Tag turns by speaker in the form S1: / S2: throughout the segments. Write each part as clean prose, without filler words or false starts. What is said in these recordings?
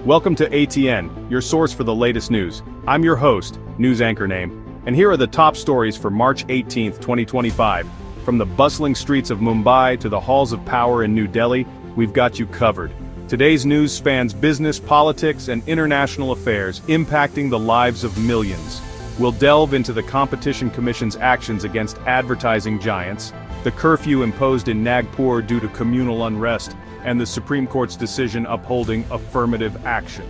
S1: Welcome to ATN, your source for the latest news. I'm your host, news anchor name, and here are the top stories for March 18, 2025. From the bustling streets of Mumbai to the halls of power in New Delhi, we've got you covered. Today's news spans business, politics, and international affairs, impacting the lives of millions. We'll delve into the Competition Commission's actions against advertising giants, the curfew imposed in Nagpur due to communal unrest, and the Supreme Court's decision upholding affirmative action.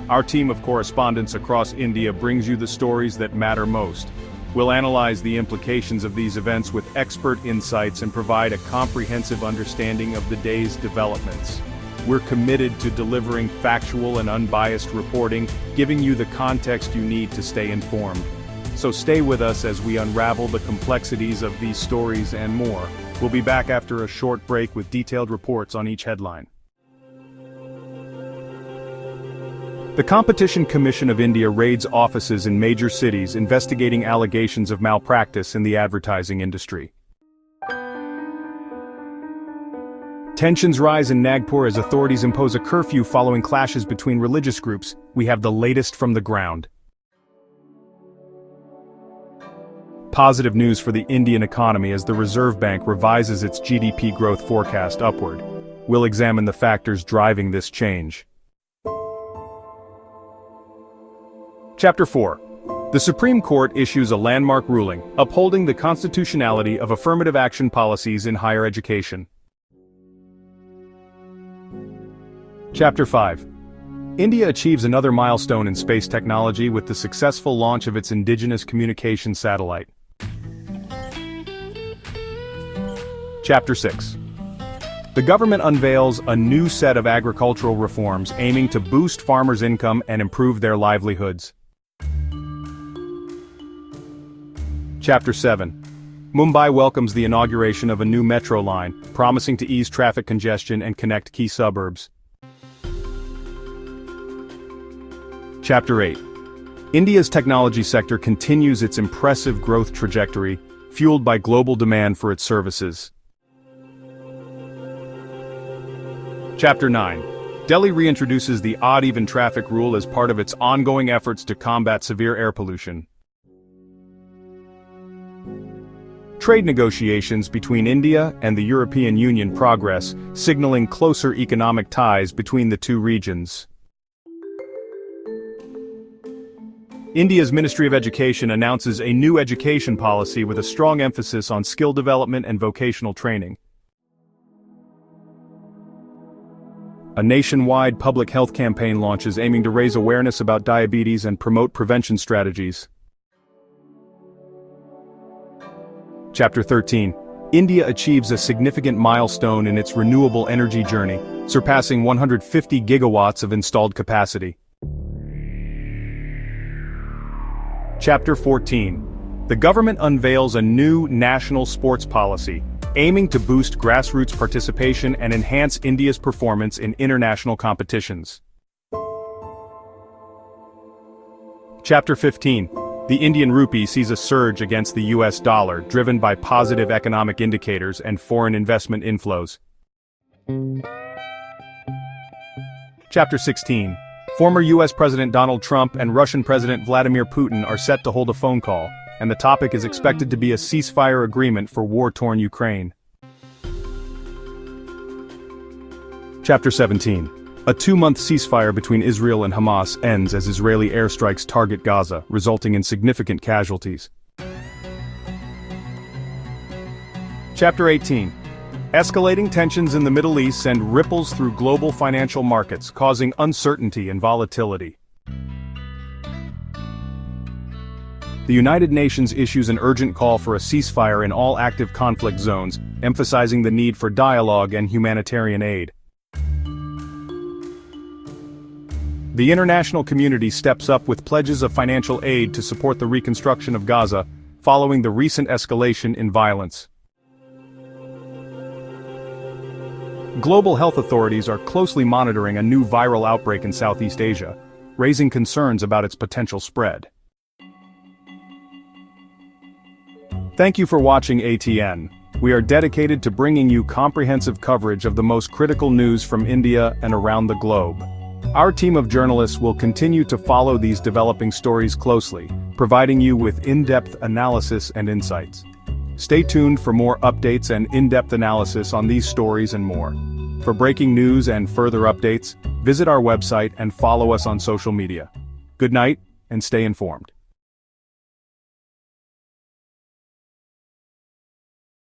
S1: Our team of correspondents across India brings you the stories that matter most. We'll analyze the implications of these events with expert insights and provide a comprehensive understanding of the day's developments. We're committed to delivering factual and unbiased reporting, giving you the context you need to stay informed. So stay with us as we unravel the complexities of these stories and more. We'll be back after a short break with detailed reports on each headline. The Competition Commission of India raids offices in major cities investigating allegations of malpractice in the advertising industry. Tensions rise in Nagpur as authorities impose a curfew following clashes between religious groups. We have the latest from the ground. Positive news for the Indian economy as the Reserve Bank revises its GDP growth forecast upward. We'll examine the factors driving this change. Chapter 4. The Supreme Court issues a landmark ruling, upholding the constitutionality of affirmative action policies in higher education. Chapter 5. India achieves another milestone in space technology with the successful launch of its indigenous communication satellite. Chapter 6. The government unveils a new set of agricultural reforms aiming to boost farmers' income and improve their livelihoods. Chapter 7. Mumbai welcomes the inauguration of a new metro line, promising to ease traffic congestion and connect key suburbs. Chapter 8. India's technology sector continues its impressive growth trajectory, fueled by global demand for its services. Chapter 9. Delhi reintroduces the odd-even traffic rule as part of its ongoing efforts to combat severe air pollution. Trade negotiations between India and the European Union progress, signaling closer economic ties between the two regions. India's Ministry of Education announces a new education policy with a strong emphasis on skill development and vocational training. A nationwide public health campaign launches aiming to raise awareness about diabetes and promote prevention strategies. Chapter 13. India achieves a significant milestone in its renewable energy journey, surpassing 150 gigawatts of installed capacity. Chapter 14. The government unveils a new national sports policy, aiming to boost grassroots participation and enhance India's performance in international competitions. Chapter 15. The Indian rupee sees a surge against the US dollar, driven by positive economic indicators and foreign investment inflows. Chapter 16. Former US President Donald Trump and Russian President Vladimir Putin are set to hold a phone call, and the topic is expected to be a ceasefire agreement for war-torn Ukraine. Chapter 17. A 2-month ceasefire between Israel and Hamas ends as Israeli airstrikes target Gaza, resulting in significant casualties. Chapter 18. Escalating tensions in the Middle East send ripples through global financial markets, causing uncertainty and volatility. The United Nations issues an urgent call for a ceasefire in all active conflict zones, emphasizing the need for dialogue and humanitarian aid. The international community steps up with pledges of financial aid to support the reconstruction of Gaza, following the recent escalation in violence. Global health authorities are closely monitoring a new viral outbreak in Southeast Asia, raising concerns about its potential spread. Thank you for watching ATN. We are dedicated to bringing you comprehensive coverage of the most critical news from India and around the globe. Our team of journalists will continue to follow these developing stories closely, providing you with in-depth analysis and insights. Stay tuned for more updates and in-depth analysis on these stories and more. For breaking news and further updates, visit our website and follow us on social media. Good night, and stay informed.